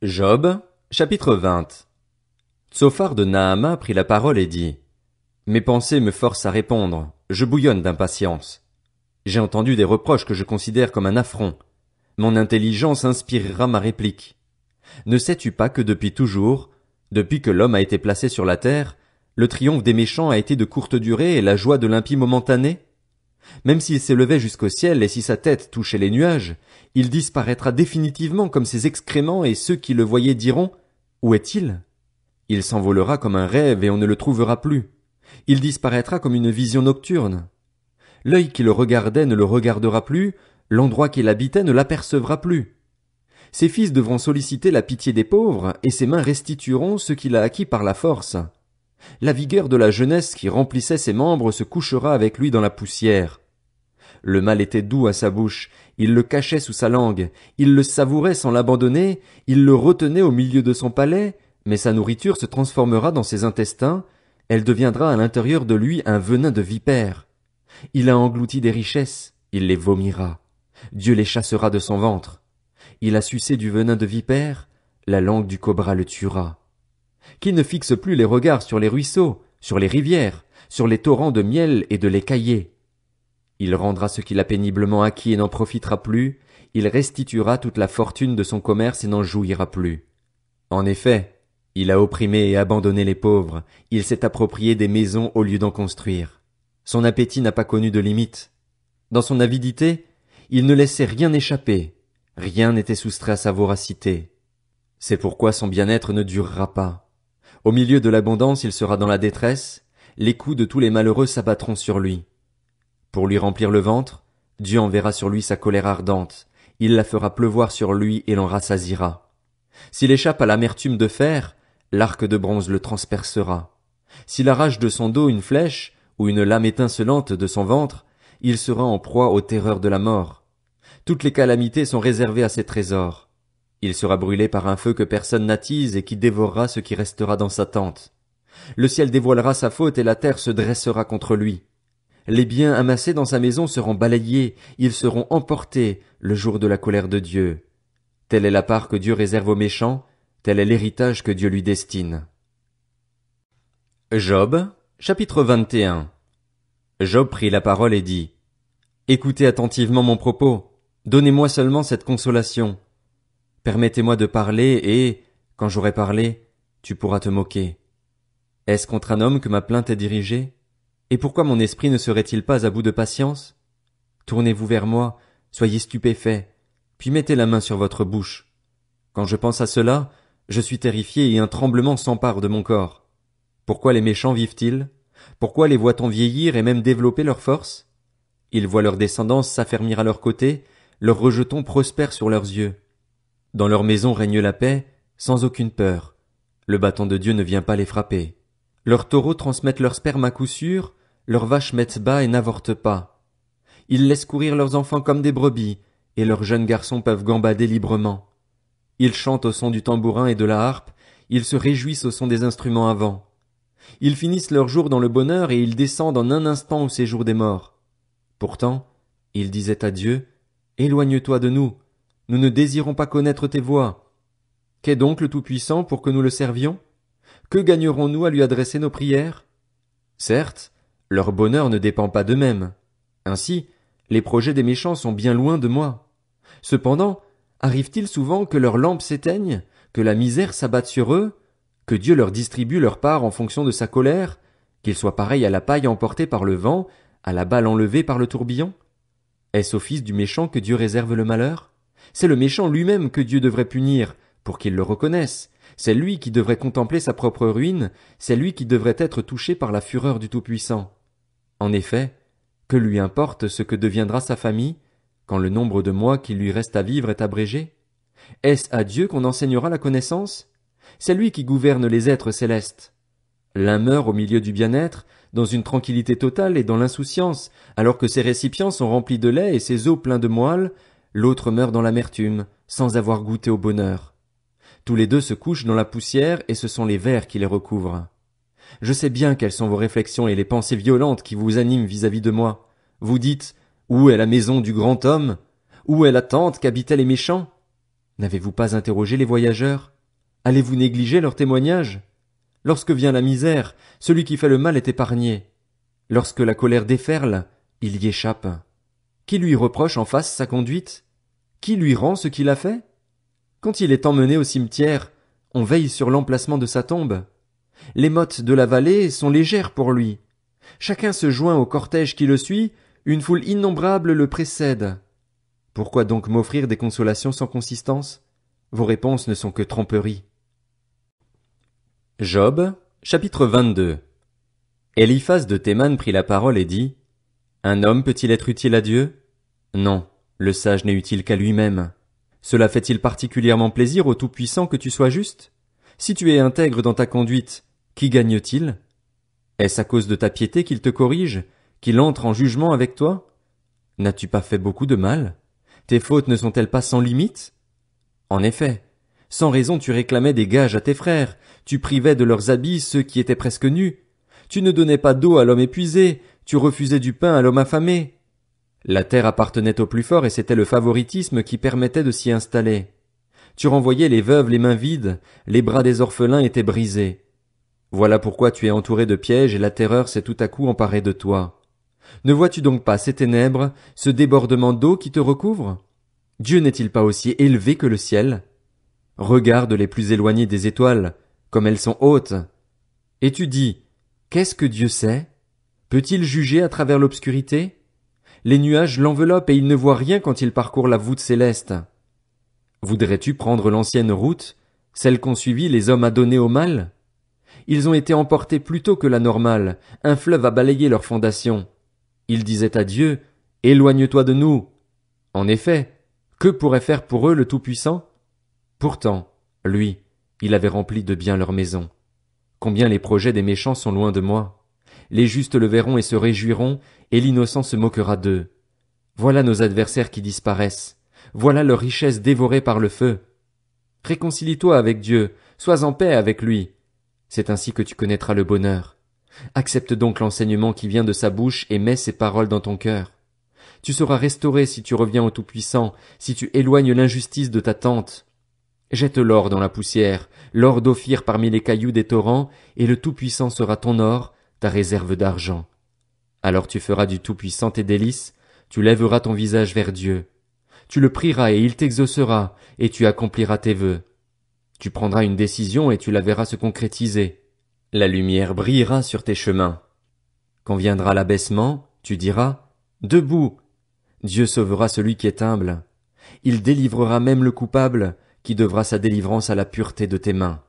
Job, chapitre 20. Tsophar de Naama prit la parole et dit: Mes pensées me forcent à répondre, je bouillonne d'impatience. J'ai entendu des reproches que je considère comme un affront. Mon intelligence inspirera ma réplique. Ne sais-tu pas que depuis toujours, depuis que l'homme a été placé sur la terre, le triomphe des méchants a été de courte durée et la joie de l'impie momentanée? Même s'il s'élevait jusqu'au ciel et si sa tête touchait les nuages, il disparaîtra définitivement comme ses excréments et ceux qui le voyaient diront: Où est-il? Il s'envolera comme un rêve et on ne le trouvera plus. Il disparaîtra comme une vision nocturne. L'œil qui le regardait ne le regardera plus, l'endroit qu'il habitait ne l'apercevra plus. Ses fils devront solliciter la pitié des pauvres, et ses mains restitueront ce qu'il a acquis par la force. La vigueur de la jeunesse qui remplissait ses membres se couchera avec lui dans la poussière. Le mal était doux à sa bouche, il le cachait sous sa langue, il le savourait sans l'abandonner, il le retenait au milieu de son palais, mais sa nourriture se transformera dans ses intestins, elle deviendra à l'intérieur de lui un venin de vipère. Il a englouti des richesses, il les vomira. Dieu les chassera de son ventre. Il a sucé du venin de vipère, la langue du cobra le tuera. Qu'il ne fixe plus les regards sur les ruisseaux, sur les rivières, sur les torrents de miel et de lait caillé. Il rendra ce qu'il a péniblement acquis et n'en profitera plus, il restituera toute la fortune de son commerce et n'en jouira plus. En effet, il a opprimé et abandonné les pauvres, il s'est approprié des maisons au lieu d'en construire. Son appétit n'a pas connu de limite. Dans son avidité, il ne laissait rien échapper, rien n'était soustrait à sa voracité. C'est pourquoi son bien-être ne durera pas. Au milieu de l'abondance, il sera dans la détresse, les coups de tous les malheureux s'abattront sur lui. Pour lui remplir le ventre, Dieu enverra sur lui sa colère ardente, il la fera pleuvoir sur lui et l'en rassasiera. S'il échappe à l'amertume de fer, l'arc de bronze le transpercera. S'il arrache de son dos une flèche, ou une lame étincelante de son ventre, il sera en proie aux terreurs de la mort. Toutes les calamités sont réservées à ses trésors. Il sera brûlé par un feu que personne n'attise et qui dévorera ce qui restera dans sa tente. Le ciel dévoilera sa faute et la terre se dressera contre lui. Les biens amassés dans sa maison seront balayés, ils seront emportés le jour de la colère de Dieu. Telle est la part que Dieu réserve aux méchants, tel est l'héritage que Dieu lui destine. Job, chapitre 21. Job prit la parole et dit: Écoutez attentivement mon propos, donnez-moi seulement cette consolation. Permettez-moi de parler et, quand j'aurai parlé, tu pourras te moquer. Est-ce contre un homme que ma plainte est dirigée? Et pourquoi mon esprit ne serait-il pas à bout de patience? Tournez-vous vers moi, soyez stupéfaits, puis mettez la main sur votre bouche. Quand je pense à cela, je suis terrifié et un tremblement s'empare de mon corps. Pourquoi les méchants vivent-ils? Pourquoi les voit-on vieillir et même développer leur force? Ils voient leur descendance s'affermir à leur côté, leurs rejetons prospèrent sur leurs yeux. Dans leur maison règne la paix, sans aucune peur. Le bâton de Dieu ne vient pas les frapper. Leurs taureaux transmettent leur sperme à coup sûr, leurs vaches mettent bas et n'avortent pas. Ils laissent courir leurs enfants comme des brebis, et leurs jeunes garçons peuvent gambader librement. Ils chantent au son du tambourin et de la harpe, ils se réjouissent au son des instruments à vent. Ils finissent leur jour dans le bonheur et ils descendent en un instant au séjour des morts. Pourtant, ils disaient à Dieu: Éloigne-toi de nous, nous ne désirons pas connaître tes voies. Qu'est donc le Tout-Puissant pour que nous le servions? Que gagnerons-nous à lui adresser nos prières? Certes, leur bonheur ne dépend pas d'eux-mêmes. Ainsi, les projets des méchants sont bien loin de moi. Cependant, arrive-t-il souvent que leurs lampes s'éteignent, que la misère s'abatte sur eux, que Dieu leur distribue leur part en fonction de sa colère, qu'ils soient pareils à la paille emportée par le vent, à la balle enlevée par le tourbillon? Est-ce au fils du méchant que Dieu réserve le malheur? C'est le méchant lui-même que Dieu devrait punir, pour qu'il le reconnaisse. C'est lui qui devrait contempler sa propre ruine, c'est lui qui devrait être touché par la fureur du Tout-Puissant. En effet, que lui importe ce que deviendra sa famille, quand le nombre de mois qui lui reste à vivre est abrégé? Est-ce à Dieu qu'on enseignera la connaissance? C'est lui qui gouverne les êtres célestes. L'un meurt au milieu du bien-être, dans une tranquillité totale et dans l'insouciance, alors que ses récipients sont remplis de lait et ses os pleins de moelle, l'autre meurt dans l'amertume, sans avoir goûté au bonheur. Tous les deux se couchent dans la poussière et ce sont les vers qui les recouvrent. Je sais bien quelles sont vos réflexions et les pensées violentes qui vous animent vis-à-vis de moi. Vous dites: Où est la maison du grand homme? Où est la tente qu'habitaient les méchants? N'avez-vous pas interrogé les voyageurs? Allez-vous négliger leurs témoignages? Lorsque vient la misère, celui qui fait le mal est épargné. Lorsque la colère déferle, il y échappe. Qui lui reproche en face sa conduite? Qui lui rend ce qu'il a fait? Quand il est emmené au cimetière, on veille sur l'emplacement de sa tombe. Les mottes de la vallée sont légères pour lui. Chacun se joint au cortège qui le suit, une foule innombrable le précède. Pourquoi donc m'offrir des consolations sans consistance? Vos réponses ne sont que tromperies. Job, chapitre 22. Eliphaz de Théman prit la parole et dit: Un homme peut-il être utile à Dieu? Non, le sage n'est utile qu'à lui-même. Cela fait-il particulièrement plaisir au Tout-Puissant que tu sois juste? Si tu es intègre dans ta conduite, qui gagne-t-il? Est-ce à cause de ta piété qu'il te corrige, qu'il entre en jugement avec toi? N'as-tu pas fait beaucoup de mal? Tes fautes ne sont-elles pas sans limite? En effet, sans raison tu réclamais des gages à tes frères, tu privais de leurs habits ceux qui étaient presque nus. Tu ne donnais pas d'eau à l'homme épuisé, tu refusais du pain à l'homme affamé. La terre appartenait au plus fort et c'était le favoritisme qui permettait de s'y installer. Tu renvoyais les veuves les mains vides, les bras des orphelins étaient brisés. Voilà pourquoi tu es entouré de pièges et la terreur s'est tout à coup emparée de toi. Ne vois-tu donc pas ces ténèbres, ce débordement d'eau qui te recouvre? Dieu n'est-il pas aussi élevé que le ciel? Regarde les plus éloignées des étoiles, comme elles sont hautes. Et tu dis, qu'est-ce que Dieu sait? Peut-il juger à travers l'obscurité? Les nuages l'enveloppent et il ne voit rien quand il parcourt la voûte céleste. Voudrais-tu prendre l'ancienne route, celle qu'ont suivie les hommes adonnés au mal? Ils ont été emportés plus tôt que la normale, un fleuve a balayé leurs fondations. Ils disaient à Dieu, éloigne-toi de nous. En effet, que pourrait faire pour eux le Tout-Puissant? Pourtant, lui, il avait rempli de bien leur maison. Combien les projets des méchants sont loin de moi. Les justes le verront et se réjouiront, et l'innocent se moquera d'eux. Voilà nos adversaires qui disparaissent. Voilà leurs richesses dévorées par le feu. Réconcilie-toi avec Dieu, sois en paix avec lui. C'est ainsi que tu connaîtras le bonheur. Accepte donc l'enseignement qui vient de sa bouche et mets ses paroles dans ton cœur. Tu seras restauré si tu reviens au Tout-Puissant, si tu éloignes l'injustice de ta tente. Jette l'or dans la poussière, l'or d'Ophir parmi les cailloux des torrents, et le Tout-Puissant sera ton or, ta réserve d'argent. Alors tu feras du Tout-Puissant tes délices, tu lèveras ton visage vers Dieu. Tu le prieras et il t'exaucera, et tu accompliras tes vœux. Tu prendras une décision et tu la verras se concrétiser. La lumière brillera sur tes chemins. Quand viendra l'abaissement, tu diras, debout. Dieu sauvera celui qui est humble. Il délivrera même le coupable, qui devra sa délivrance à la pureté de tes mains.